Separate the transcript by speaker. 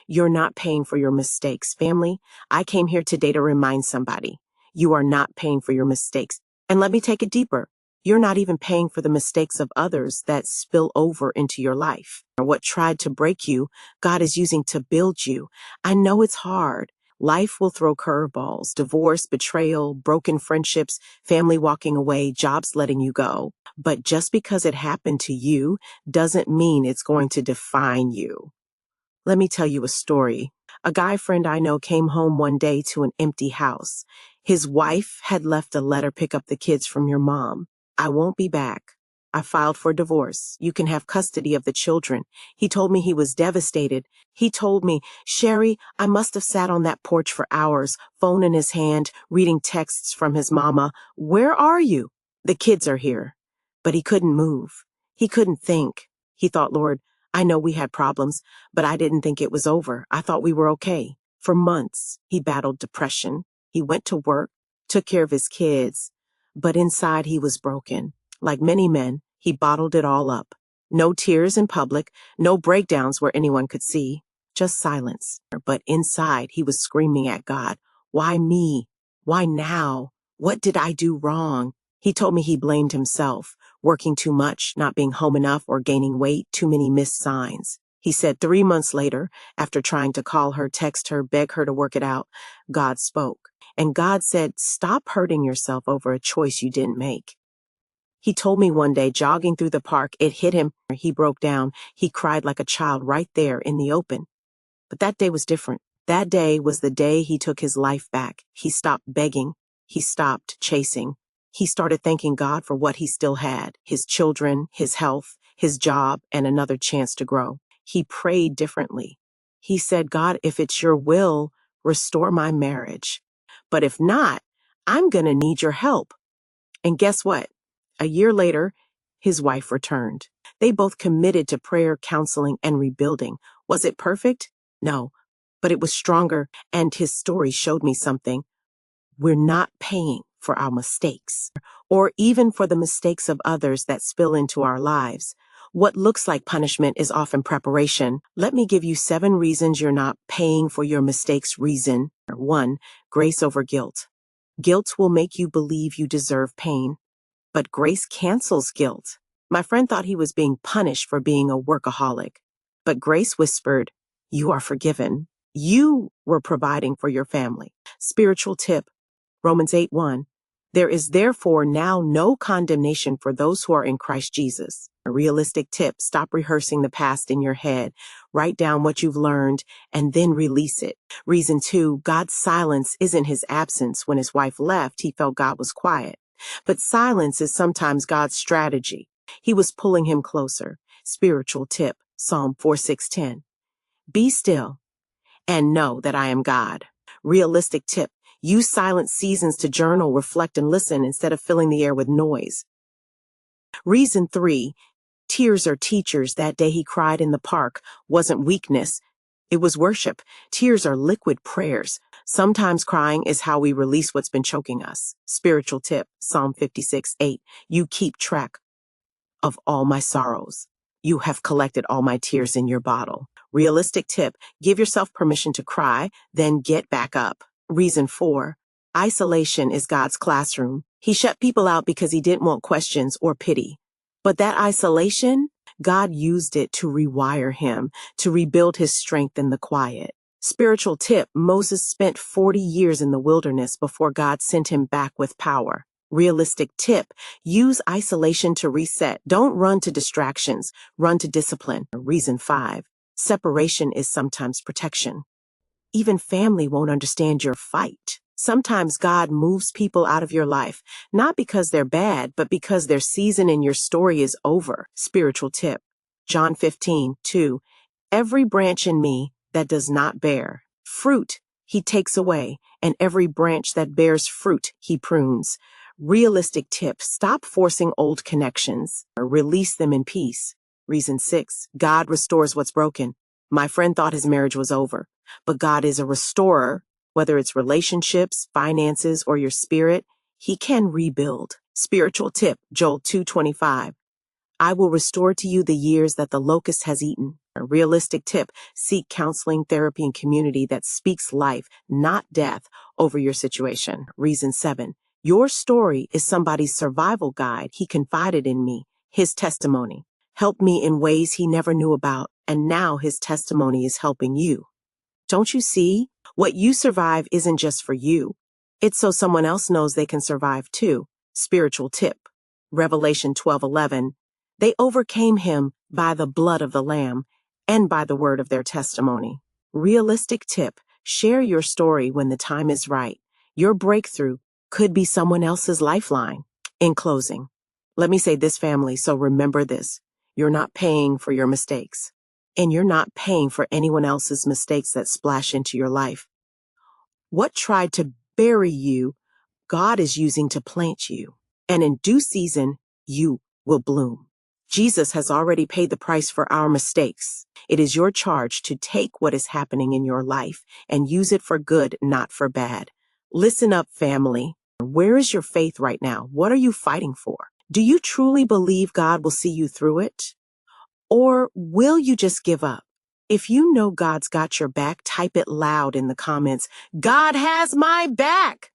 Speaker 1: You're not paying for your mistakes. Family, I came here today to remind somebody. You are not paying for your mistakes. And let me take it deeper. You're not even paying for the mistakes of others that spill over into your life. Or what tried to break you, God is using to build you. I know it's hard. Life will throw curveballs, divorce, betrayal, broken friendships, family walking away, jobs letting you go. But just because it happened to you doesn't mean it's going to define you. Let me tell you a story. A guy friend I know came home one day to an empty house. His wife had left a letter, pick up the kids from your mom. I won't be back. I filed for divorce. You can have custody of the children. He told me he was devastated. He told me, Sheri, I must have sat on that porch for hours, phone in his hand, reading texts from his mama. Where are you? The kids are here. But he couldn't move. He couldn't think. He thought, Lord, I know we had problems, but I didn't think it was over. I thought we were okay. For months, he battled depression. He went to work, took care of his kids, but inside he was broken. Like many men, he bottled it all up. No tears in public, no breakdowns where anyone could see, just silence. But inside, he was screaming at God, why me? Why now? What did I do wrong? He told me he blamed himself, working too much, not being home enough, or gaining weight, too many missed signs. He said 3 months later, after trying to call her, text her, beg her to work it out, God spoke. And God said, stop hurting yourself over a choice you didn't make. He told me one day, jogging through the park, it hit him. He broke down. He cried like a child right there in the open. But that day was different. That day was the day he took his life back. He stopped begging. He stopped chasing. He started thanking God for what he still had, his children, his health, his job, and another chance to grow. He prayed differently. He said, God, if it's your will, restore my marriage. But if not, I'm going to need your help. And guess what? A year later, his wife returned. They both committed to prayer, counseling, and rebuilding. Was it perfect? No, but it was stronger, and his story showed me something. We're not paying for our mistakes, or even for the mistakes of others that spill into our lives. What looks like punishment is often preparation. Let me give you 7 reasons you're not paying for your mistakes. Reason 1, grace over guilt. Guilt will make you believe you deserve pain, but grace cancels guilt. My friend thought he was being punished for being a workaholic, but grace whispered, you are forgiven. You were providing for your family. Spiritual tip, Romans 8:1. There is therefore now no condemnation for those who are in Christ Jesus. A realistic tip, stop rehearsing the past in your head. Write down what you've learned and then release it. Reason 2, God's silence isn't his absence. When his wife left, he felt God was quiet. But silence is sometimes God's strategy. He was pulling him closer. Spiritual tip, Psalm 4:6-10. Be still and know that I am God. Realistic tip, use silent seasons to journal, reflect, and listen instead of filling the air with noise. Reason 3, tears are teachers. That day he cried in the park wasn't weakness. It was worship. Tears are liquid prayers. Sometimes crying is how we release what's been choking us. Spiritual tip, Psalm 56:8. You keep track of all my sorrows. You have collected all my tears in your bottle. Realistic tip, give yourself permission to cry, then get back up. Reason 4, isolation is God's classroom. He shut people out because he didn't want questions or pity. But that isolation, God used it to rewire him, to rebuild his strength in the quiet. Spiritual tip, Moses spent 40 years in the wilderness before God sent him back with power. Realistic tip, use isolation to reset. Don't run to distractions, run to discipline. Reason 5, separation is sometimes protection. Even family won't understand your fight. Sometimes God moves people out of your life, not because they're bad, but because their season in your story is over. Spiritual tip, John 15:2. Every branch in me that does not bear fruit, he takes away, and every branch that bears fruit, he prunes. Realistic tip, stop forcing old connections, or release them in peace. Reason 6, God restores what's broken. My friend thought his marriage was over, but God is a restorer. Whether it's relationships, finances, or your spirit, he can rebuild. Spiritual tip, Joel 2:25. I will restore to you the years that the locust has eaten. A realistic tip: seek counseling, therapy, and community that speaks life, not death, over your situation. Reason 7. Your story is somebody's survival guide. He confided in me. His testimony helped me in ways he never knew about, and now his testimony is helping you. Don't you see? What you survive isn't just for you. It's so someone else knows they can survive too. Spiritual tip. Revelation 12:11. They overcame him by the blood of the Lamb and by the word of their testimony. Realistic tip. Share your story when the time is right. Your breakthrough could be someone else's lifeline. In closing, let me say this, family, so remember this. You're not paying for your mistakes, and you're not paying for anyone else's mistakes that splash into your life. What tried to bury you, God is using to plant you, and in due season, you will bloom. Jesus has already paid the price for our mistakes. It is your charge to take what is happening in your life and use it for good, not for bad. Listen up, family. Where is your faith right now? What are you fighting for? Do you truly believe God will see you through it? Or will you just give up? If you know God's got your back, type it loud in the comments. God has my back!